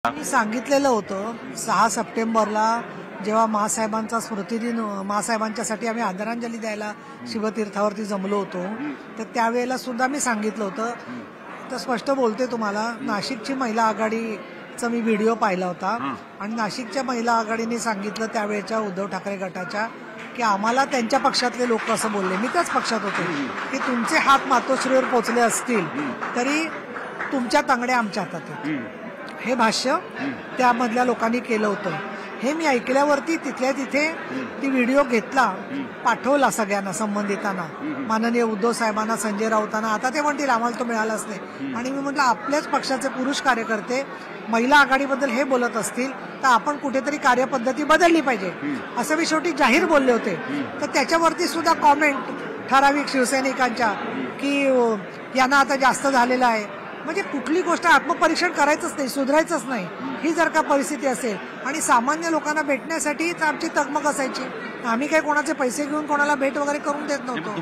मी सांगितलेलं होतं 6 सप्टेंबरला जेव्हा महासाहेबांचा स्मृतिदिन महासाहेबांच्यासाठी आम्ही आदरांजली द्यायला शिवतीर्थावरती जमलो होतो तर त्यावेळेला सुद्धा मी सांगितलं होतं तर स्पष्ट बोलते तुम्हाला नाशिकची महिला आघाडीचा मी व्हिडिओ पाहिला होता आणि नाशिकच्या महिला आघाडीने सांगितलं त्यावेळेच्या उद्धव ठाकरे गटाच्या की आम्हाला त्यांच्या पक्षातले लोक असं बोलले मी त्याच पक्षात होते की तुमचे हात मातोश्रीवर पोचले असतील तरी तुमच्या तांगड्या आमच्या हातात आहेत हे भाष्य त्यामधल्या लोकांनी केलं होतं हे मी ऐकल्यावरती तिथल्या तिथे ती व्हिडिओ घेतला पाठवला सगळ्यांना संबंधितांना माननीय उद्धव साहेबांना संजय राऊतांना आता ते म्हणतील आम्हाला तो मिळालाच नाही आणि मी म्हटलं आपल्याच पक्षाचे पुरुष कार्यकर्ते महिला आघाडीबद्दल हे बोलत असतील तर आपण कुठेतरी कार्यपद्धती बदलली पाहिजे असं मी शेवटी जाहीर बोलले होते तर त्याच्यावरती सुद्धा कॉमेंट ठराविक शिवसैनिकांच्या की यांना आता जास्त झालेलं आहे म्हणजे कुठली गोष्ट आत्मपरीक्षण करायचंच नाही सुधारायचंच नाही ही जर का परिस्थिती असेल आणि सामान्य लोकांना भेटण्यासाठी आमची तगमग असायची आम्ही काही कोणाचे पैसे घेऊन कोणाला भेट वगैरे करून देत नव्हतो।